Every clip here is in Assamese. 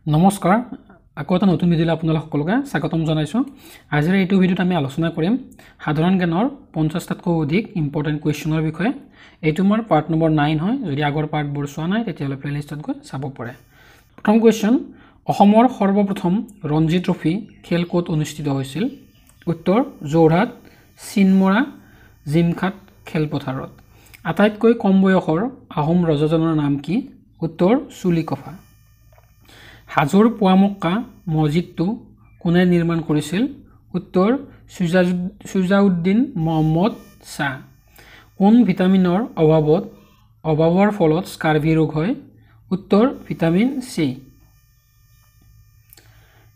নমস্কাৰ আকৌ এটা নতুন ভিডিঅ'লৈ আপোনালোক সকলোকে স্বাগতম জনাইছোঁ। আজিৰ এইটো ভিডিঅ'ত আমি আলোচনা কৰিম সাধাৰণ জ্ঞানৰ 50টাতকৈ অধিক ইম্পৰ্টেণ্ট কুৱেশ্যনৰ বিষয়ে। এইটো মোৰ পাৰ্ট নম্বৰ 9 হয়। যদি আগৰ পাৰ্টবোৰ চোৱা নাই তেতিয়াহ'লে প্লেলিষ্টত গৈ চাব পাৰে। প্ৰথম কুৱেশ্যন, অসমৰ সৰ্বপ্ৰথম ৰঞ্জী ট্ৰফি খেল ক'ত অনুষ্ঠিত হৈছিল? উত্তৰ যোৰহাট চিনমৰা জিমখাট খেলপথাৰত। আটাইতকৈ কম বয়সৰ আহোম ৰজাজনৰ নাম কি? উত্তৰ চুলিকফা। হাজোৰ পোৱামক্কা মছজিদটো কোনে নিৰ্মাণ কৰিছিল? উত্তৰ সুজাউদ্দিন মহম্মদ শ্বাহ। কোন ভিটামিনৰ অভাৱৰ ফলত স্কাৰ্ভি ৰোগ হয়? উত্তৰ ভিটামিন চি।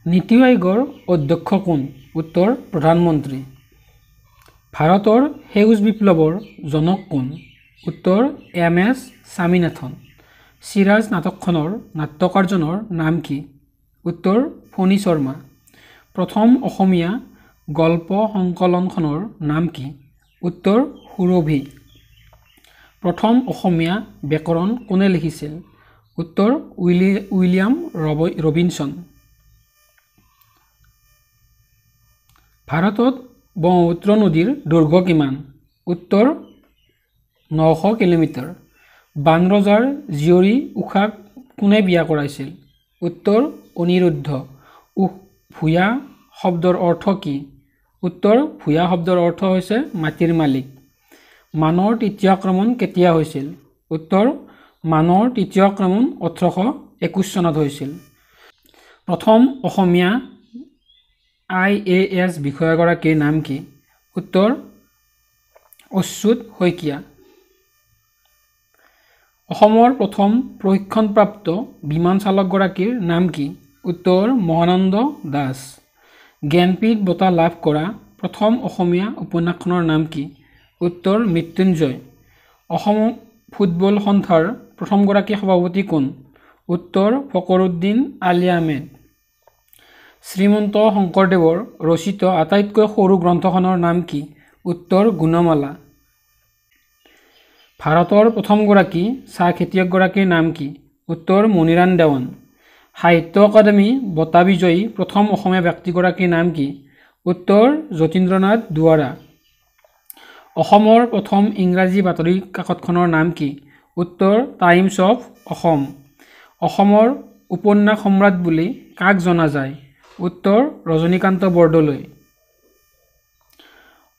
নীতি আয়োগৰ অধ্যক্ষ কোন? উত্তৰ প্ৰধানমন্ত্ৰী। ভাৰতৰ সেউজ বিপ্লৱৰ জনক কোন? উত্তৰ এম.এছ. স্বামীনাথন। চিৰাজ নাটকখনৰ নাট্যকাৰজনৰ নাম কি? উত্তৰ ফণী শৰ্মা। প্ৰথম অসমীয়া গল্প সংকলনখনৰ নাম কি? উত্তৰ সুৰভি। প্ৰথম অসমীয়া ব্যাকৰণ কোনে লিখিছিল? উত্তৰ উইলিয়াম ৰবিনছন। ভাৰতত ব্ৰহ্মপুত্ৰ নদীৰ দৈৰ্ঘ্য কিমান? উত্তৰ 900 কিলোমিটাৰ। বানৰজাৰ জীয়ৰী উষাক কোনে বিয়া কৰাইছিল? উত্তৰ অনিৰুদ্ধ। ভূঞা শব্দৰ অৰ্থ কি? উত্তৰ ভূঞা শব্দৰ অৰ্থ হৈছে মাটিৰ মালিক। মানৰ তৃতীয় আক্ৰমণ কেতিয়া হৈছিল? উত্তৰ মানৰ তৃতীয় আক্ৰমণ 1821 চনত হৈছিল। প্ৰথম অসমীয়া IAS বিষয়াগৰাকীৰ নাম কি? উত্তৰ অচ্যুত শইকীয়া। অসমৰ প্ৰথম প্ৰশিক্ষণপ্ৰাপ্ত বিমান চালকগৰাকীৰ নাম কি? উত্তৰ মহানন্দ দাস। জ্ঞানপীঠ বঁটা লাভ কৰা প্ৰথম অসমীয়া উপন্যাসখনৰ নাম কি? উত্তৰ মৃত্যুঞ্জয়। অসম ফুটবল সন্থাৰ প্ৰথমগৰাকী সভাপতি কোন? উত্তৰ ফখৰুদ্দিন আলি আহমেদ। শ্ৰীমন্ত শংকৰদেৱৰ ৰচিত আটাইতকৈ সৰু গ্ৰন্থখনৰ নাম কি? উত্তৰ গুণমালা। ভাৰতৰ প্ৰথমগৰাকী চাহ খেতিয়কগৰাকীৰ নাম কি? উত্তৰ মণিৰাম দেৱান। সাহিত্য অকাডেমী বঁটা বিজয়ী প্ৰথম অসমীয়া ব্যক্তিগৰাকীৰ নাম কি? উত্তৰ যতীন্দ্ৰনাথ দুৱৰা। অসমৰ প্ৰথম ইংৰাজী বাতৰি কাকতখনৰ নাম কি? উত্তৰ টাইমছ অফ অসম। অসমৰ উপন্যাস সম্ৰাট বুলি কাক জনা যায়? উত্তৰ ৰজনীকান্ত বৰদলৈ।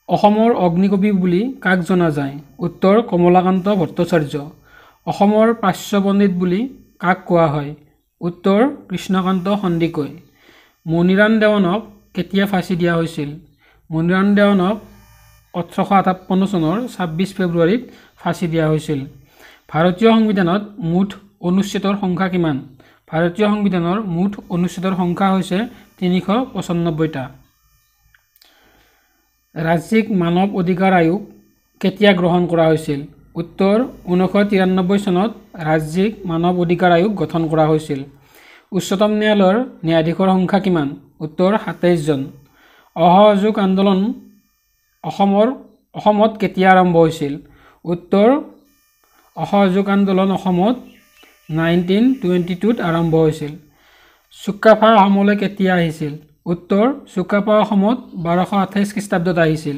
অসমৰ অগ্নিকবি বুলি কাক জনা যায়? উত্তৰ কমলাকান্ত ভট্টাচাৰ্য। অসমৰ প্ৰাচ্য পণ্ডিত বুলি কাক কোৱা হয়? উত্তৰ কৃষ্ণকান্ত সন্দিকৈ। মণিৰাম দেৱানক কেতিয়া ফাঁচি দিয়া হৈছিল? মণিৰাম দেৱানক 1858 চনৰ 26 ফেব্ৰুৱাৰীত ফাঁচি দিয়া হৈছিল। ভাৰতীয় সংবিধানত মুঠ অনুচ্ছেদৰ সংখ্যা কিমান? ভাৰতীয় সংবিধানৰ মুঠ অনুচ্ছেদৰ সংখ্যা হৈছে 395টা। ৰাজ্যিক মানৱ অধিকাৰ আয়োগ কেতিয়া গ্ৰহণ কৰা হৈছিল? উত্তৰ 1993 চনত ৰাজ্যিক মানৱ অধিকাৰ আয়োগ গঠন কৰা হৈছিল। উচ্চতম ন্যায়ালয়ৰ ন্যায়াধীশৰ সংখ্যা কিমান? উত্তৰ 27 জন। অসহযোগ আন্দোলন অসমত কেতিয়া আৰম্ভ হৈছিল? উত্তৰ অসহযোগ আন্দোলন অসমত 1922ত আৰম্ভ হৈছিল। চুকাফা অসমলৈ কেতিয়া আহিছিল? উত্তৰ চুকাফা অসমত 1228 খ্ৰীষ্টাব্দত আহিছিল।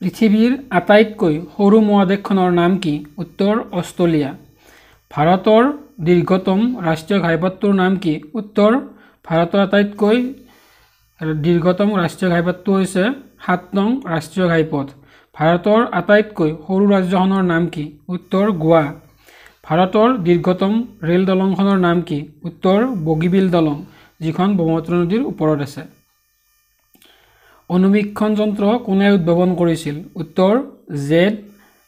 পৃথিৱীৰ আটাইতকৈ সৰু মহাদেশখনৰ নাম কি? উত্তৰ অষ্ট্ৰেলিয়া। ভাৰতৰ দীৰ্ঘতম ৰাষ্ট্ৰীয় ঘাইপথটোৰ নাম কি? উত্তৰ ভাৰতৰ আটাইতকৈ দীৰ্ঘতম ৰাষ্ট্ৰীয় ঘাইপথটো হৈছে 7 নং ৰাষ্ট্ৰীয় ঘাইপথ। ভাৰতৰ আটাইতকৈ সৰু ৰাজ্যখনৰ নাম কি? উত্তৰ গোৱা। ভাৰতৰ দীৰ্ঘতম ৰেল দলংখনৰ নাম কি? উত্তৰ বগীবিল দলং, যিখন ব্ৰহ্মপুত্ৰ নদীৰ ওপৰত আছে। অণুবীক্ষণ যন্ত্ৰ কোনে উদ্ভাৱন কৰিছিল? উত্তৰ জেড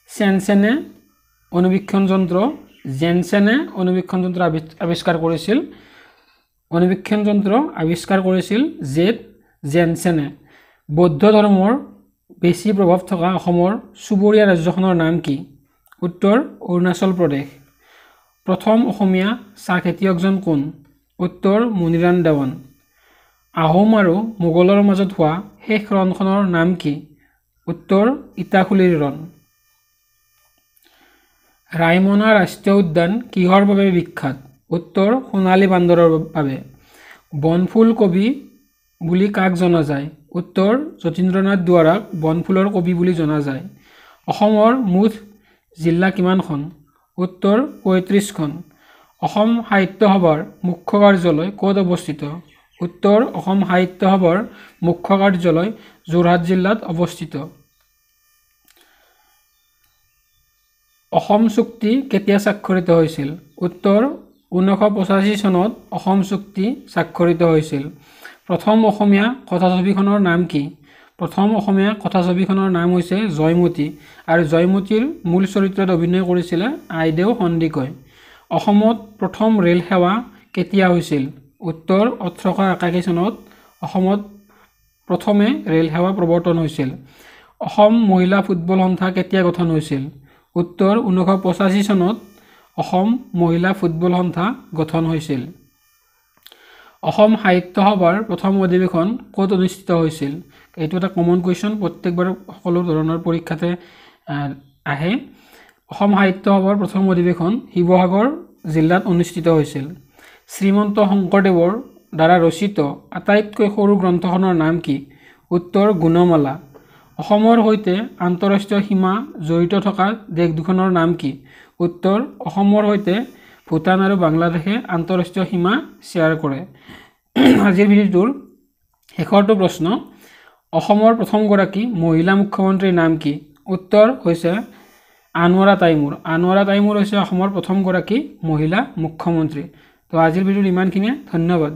জেনছেনে অণুবীক্ষণ যন্ত্ৰ আৱিষ্কাৰ কৰিছিল। অণুবীক্ষণ যন্ত্ৰ আৱিষ্কাৰ কৰিছিল জেড জেনছেনে। বৌদ্ধ ধৰ্মৰ বেছি প্ৰভাৱ থকা অসমৰ চুবুৰীয়া ৰাজ্যখনৰ নাম কি? উত্তৰ অৰুণাচল প্ৰদেশ। প্ৰথম অসমীয়া চাহ খেতিয়কজন কোন? উত্তৰ মণিৰাম দেৱান। আহোম আৰু মোগলৰ মাজত হোৱা শেষ ৰণখনৰ নাম কি? উত্তৰ ইটাখুলিৰ ৰণ। ৰায়মনা ৰাষ্ট্ৰীয় উদ্যান কিহৰ বাবে বিখ্যাত? উত্তৰ সোণালী বান্দৰৰ বাবে। বনফুল কবি বুলি কাক জনা যায়? উত্তৰ যতীন্দ্ৰনাথ দুৱৰাক বনফুলৰ কবি বুলি জনা যায়। অসমৰ মুঠ জিলা কিমানখন? উত্তৰ ৩৫খন। অসম সাহিত্য সভাৰ মুখ্য কাৰ্যালয় ক'ত অৱস্থিত? উত্তৰ অসম সাহিত্য সভাৰ মুখ্য কাৰ্যালয় যোৰহাট জিলাত অৱস্থিত। অসম চুক্তি কেতিয়া স্বাক্ষৰিত হৈছিল? উত্তৰ 1985 চনত অসম চুক্তি স্বাক্ষৰিত হৈছিল। প্ৰথম অসমীয়া কথাছবিখনৰ নাম কি? প্ৰথম অসমীয়া কথাছবিখনৰ নাম হৈছে জয়মতী আৰু জয়মতীৰ মূল চৰিত্ৰত অভিনয় কৰিছিলে আইদেউ সন্দিকৈ। অসমত প্ৰথম ৰেল সেৱা কেতিয়া হৈছিল? উত্তৰ 1881 চনত অসমত প্ৰথমে ৰেল সেৱা প্ৰৱৰ্তন হৈছিল। অসম মহিলা ফুটবল সন্থা কেতিয়া গঠন হৈছিল? উত্তৰ 1985 চনত অসম মহিলা ফুটবল সন্থা গঠন হৈছিল। অসম সাহিত্য সভাৰ প্ৰথম অধিৱেশন ক'ত অনুষ্ঠিত হৈছিল? এইটো এটা কমন কুৱেশ্যন, প্ৰত্যেকবাৰ সকলো ধৰণৰ পৰীক্ষাতে আহে। অসম সাহিত্য সভাৰ প্ৰথম অধিৱেশন শিৱসাগৰ জিলাত অনুষ্ঠিত হৈছিল। শ্ৰীমন্ত শংকৰদেৱৰ দ্বাৰা ৰচিত আটাইতকৈ সৰু গ্ৰন্থখনৰ নাম কি? উত্তৰ গুণমালা। অসমৰ সৈতে আন্তঃৰাষ্ট্ৰীয় সীমা জড়িত থকা দেশ দুখনৰ নাম কি? উত্তৰ অসমৰ সৈতে ভূটান আৰু বাংলাদেশে আন্তঃৰাষ্ট্ৰীয় সীমা শ্বেয়াৰ কৰে। আজিৰ ভিডিঅ'টোৰ শেষৰটো প্ৰশ্ন, অসমৰ প্ৰথমগৰাকী মহিলা মুখ্যমন্ত্ৰীৰ নাম কি? উত্তৰ হৈছে আনোৱাৰা তাইমুৰ। আনোৱাৰা তাইমুৰ হৈছে অসমৰ প্ৰথমগৰাকী মহিলা মুখ্যমন্ত্ৰী। তো আজিৰ ভিডিঅ'ত ইমানখিনিয়ে, ধন্যবাদ।